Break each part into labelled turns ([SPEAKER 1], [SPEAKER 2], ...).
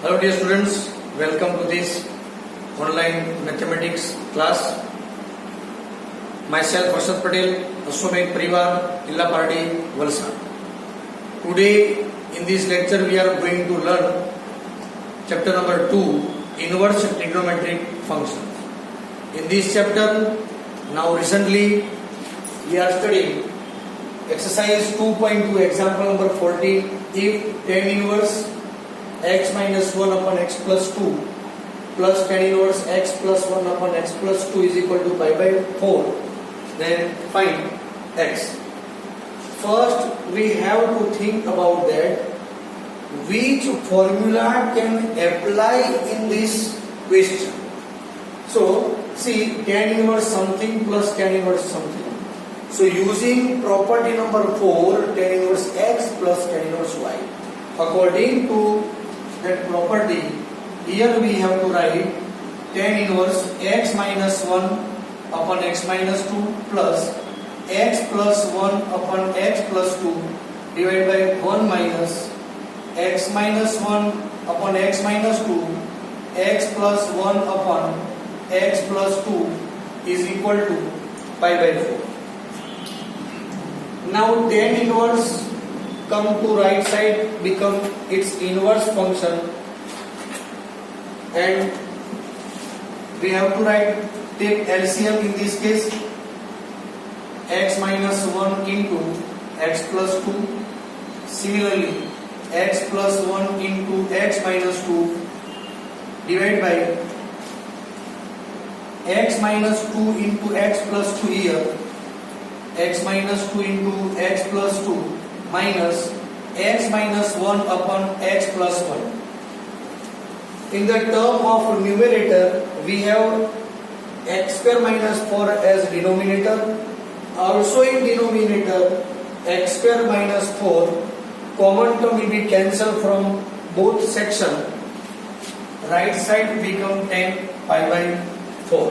[SPEAKER 1] Hello dear students, welcome to this online mathematics class. Myself Harshad Patel, Ashwamedh Parivar, Illapardi, Valsad. Today in this lecture we are going to learn chapter number 2, inverse trigonometric functions. In this chapter, now recently we are studying exercise 2.2 example number 14. If tan inverse x minus 1 upon x plus 2 plus tan inverse x plus 1 upon x plus 2 is equal to pi by 4, then find x. First we have to think about that which formula can apply in this question. So see, tan inverse something plus tan inverse something. So using property number 4, tan inverse x plus tan inverse y. According to that property, here we have to write tan inverse x minus 1 upon x minus 2 plus x plus 1 upon x plus 2 divided by 1 minus x minus 1 upon x minus 2 x plus 1 upon x plus 2 is equal to pi by 4. Now tan inverse come to right side, become its inverse function, and we have to write, take LCM in this case, x minus 1 into x plus 2. Similarly, x plus 1 into x minus 2 divided by x minus 2 into x plus 2 here, x minus 2 into x plus 2 minus x minus 1 upon x plus 1. In the term of numerator, we have x square minus 4 as denominator. Also in denominator, x square minus 4, common term will be cancelled from both sections. Right side become 10 pi by 4.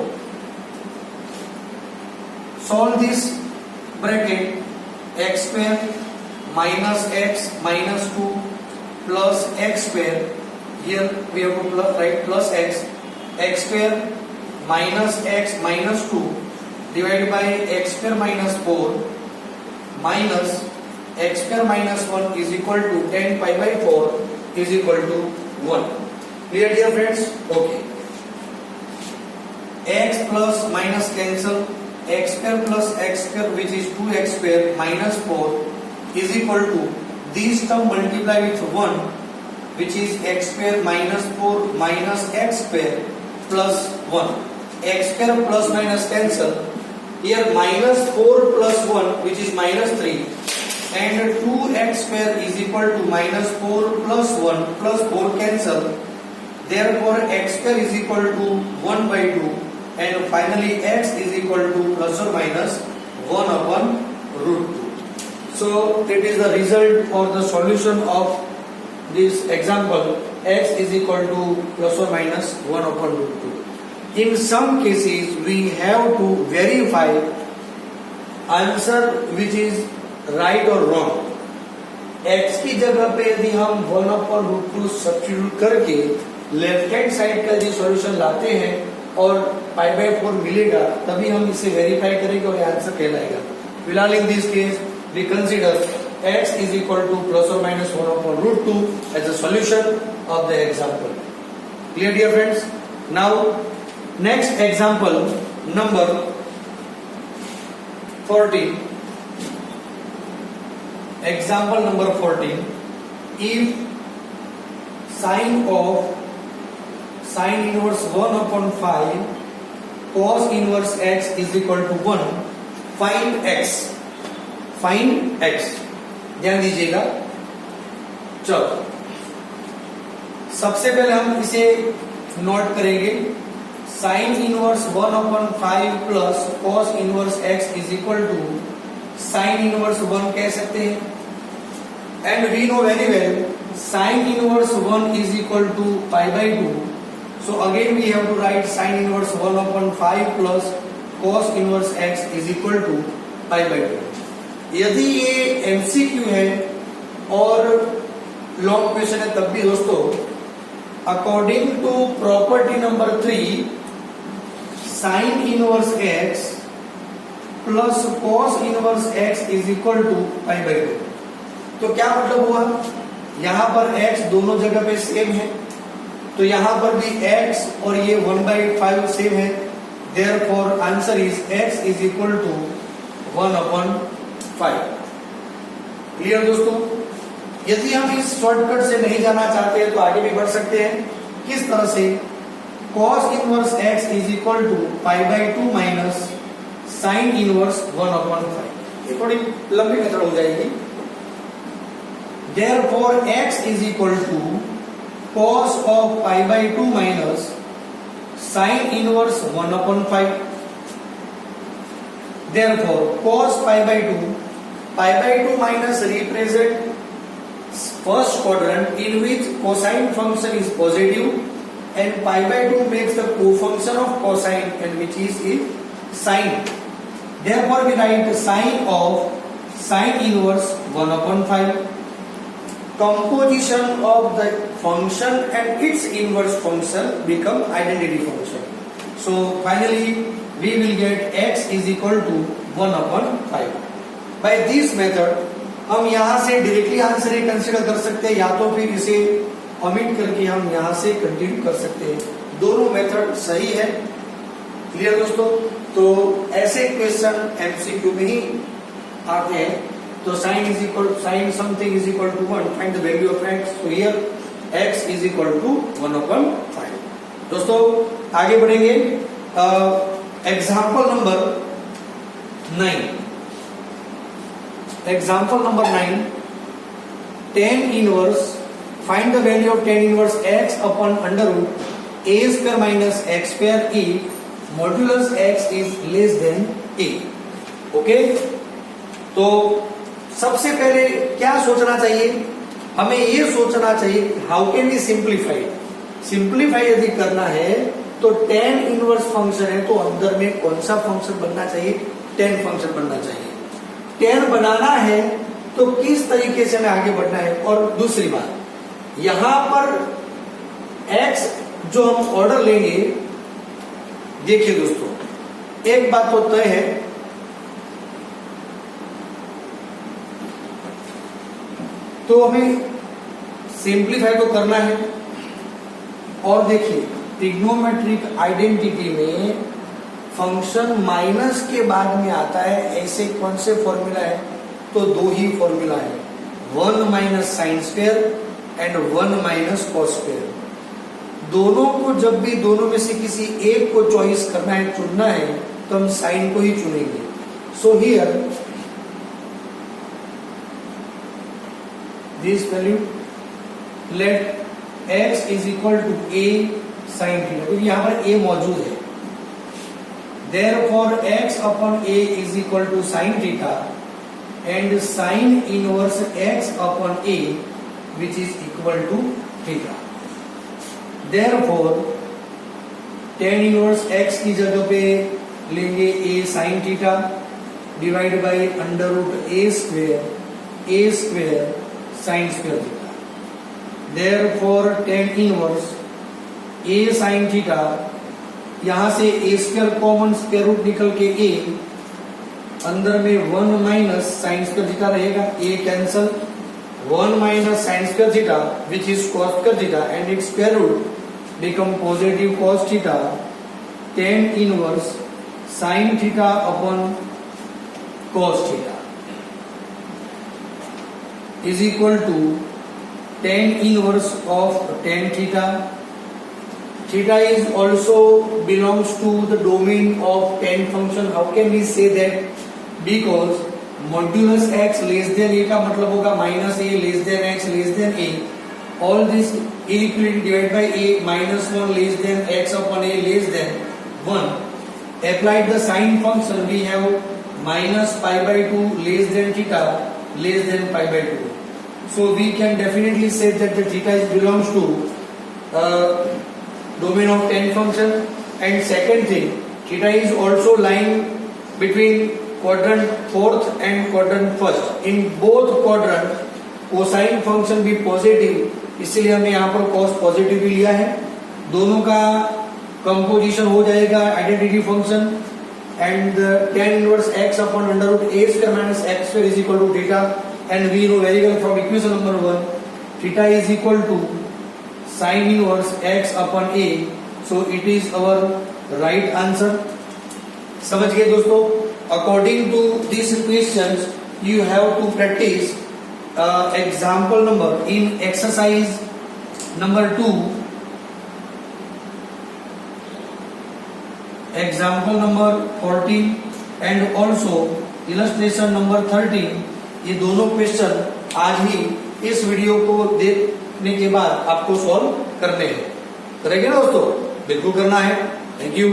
[SPEAKER 1] Solve this bracket, x square minus x minus 2 plus x square, here we have to write plus x, x square minus x minus 2 divided by x square minus 4 minus x square minus 1 is equal to 10 pi by 4 is equal to 1. Clear dear friends? Okay. X plus minus cancel, x square plus x square which is 2x square minus 4 is equal to these term multiply with 1 which is x square minus 4 minus x square plus 1. X square plus minus cancel, here minus 4 plus 1 which is minus 3 and 2x square is equal to minus 4 plus 1 plus 4 cancel, therefore x square is equal to 1 by 2 and finally x is equal to plus or minus 1 upon root 2. So it is the result or the solution of this example, x is equal to plus or minus 1 upon root 2. In some cases we have to verify answer which is right or wrong. x की जगह पे यदि हम 1 upon root 2 substitute करके left hand side का जो solution लाते हैं और पाई बाय 4 मिलेगा, तभी हम इसे वेरीफाई करेंगे और आंसर कहलाएगा. फिलहाल in this case we consider x is equal to plus or minus 1 upon root 2 as a solution of the example. Clear dear friends? Now next example number 14. Example number 14. If sine inverse 1 upon 5 cos inverse x is equal to 1, find x. Find x. ध्यान दीजिएगा. चलो सबसे पहले हम इसे note करेंगे. Sine inverse 1 upon 5 plus cos inverse x is equal to sine inverse 1 कह सकते हैं. And we know very well sine inverse 1 is equal to pi by 2. So again we have to write sine inverse 1 upon 5 plus cos inverse x is equal to pi by 2. यदि ये MCQ है और long question है तब भी दोस्तों according to property number 3, sin inverse x plus cos inverse x is equal to pi by 2। तो क्या मतलब हुआ, यहां पर x दोनों जगह पे सेम है, तो यहां पर भी x और ये 1/5 सेम है, therefore answer is x is equal to 1/5। Clear दोस्तों? यदि हम इस शॉर्टकट से नहीं जाना चाहते हैं तो आगे भी बढ़ सकते हैं। किस तरह से? cos inverse x is equal to pi by 2 minus sin inverse 1/5। ये थोड़ी लंबी मेथड हो जाएगी। Therefore x is equal to cos of pi by 2 minus sin inverse 1/5। Therefore cos pi by 2 minus represent first quadrant in which cosine function is positive and pi by 2 makes the co-function of cosine and which is sine. Therefore we write sine of sin inverse 1/5. Composition of the function and its inverse function become identity function. So finally we will get x is equal to 1/5. By this method हम यहां से directly answer consider कर सकते हैं, या तो फिर इसे ओमिट करके हम यहां से कंटिन्यू कर सकते हैं। दोनों मेथड सही है। क्लियर दोस्तों? तो ऐसे क्वेश्चन एमसीक्यू में ही आते हैं। तो sin something is equal to 1, find the value of x, so here x is equal to 1/5। दोस्तों आगे बढ़ेंगे। Example number 9, tan inverse, find the value of tan inverse x upon under root a square minus x square if modulus x is less than a। Okay, तो सबसे पहले क्या सोचना चाहिए? हमें ये सोचना चाहिए हाउ कैन वी सिंप्लीफाई यदि करना है तो tan इनवर्स फंक्शन है तो अंदर में कौन सा फंक्शन बनना चाहिए? tan फंक्शन बनना चाहिए। tan बनाना है तो किस तरीके से हमें आगे बढ़ना है? और दूसरी बात, यहां पर x जो हम ऑर्डर लेंगे, देखिए दोस्तों एक बात तो तय है, तो हमें सिंप्लीफाई तो करना है। और देखिए ट्रिग्नोमेट्रिक आइडेंटिटी में फंक्शन माइनस के बाद में आता है, ऐसे कौन से फॉर्मूला है? तो दो ही फॉर्मूला है, 1 minus sine square and 1 minus cos square. दोनों को जब भी दोनों में से किसी एक को चॉइस करना है, चुनना है, तो हम साइन को ही चुनेंगे। So here this value let x is equal to a sin theta, क्योंकि यहाँ पर a मौजूद है। Therefore x upon a is equal to sin theta and sin inverse x upon a which is equal to theta. Therefore tan inverse x की जगह पे लेंगे a sin theta divide by under root a square sin square theta. Therefore tan inverse a sin theta, यहां से a square common square root निकल के a, अंदर में 1 माइनस साइन स्क्वायर थीटा रहेगा, a cancel, 1 minus sine square theta which is cos square theta and its square root become positive cos theta. tan inverse sine theta upon cos theta is equal to tan inverse of tan theta. Theta is also belongs to the domain of tan function. How can we say that? Because modulus x less than a का मतलब होगा minus a less than x less than a. All this inequality divided by a minus 1 less than x upon a less than 1. Applied the sine function, we have minus pi by 2 less than theta less than pi by 2. So we can definitely say that the theta belongs to domain of tan function. And second thing, theta is also lying between quadrant 4th and quadrant 1st. In both quadrants, cosine function भी positive, इसलिए हमने यहाँ पर cos positive भी लिया है। दोनों का कंपोजिशन हो जाएगा identity function and tan inverse x upon under root a square minus x square is equal to theta and we know very well from equation number 1 theta is equal to sine inverse x upon a, so it is our right answer. समझ गए दोस्तों? According to this questions you have to practice example number in exercise number 2, example number 14 and also illustration number 13। ये दोनों question आज ही इस video को देखने के बाद आपको सॉल्व करने हैं। करेंगे ना दोस्तों? बिल्कुल करना है। Thank you.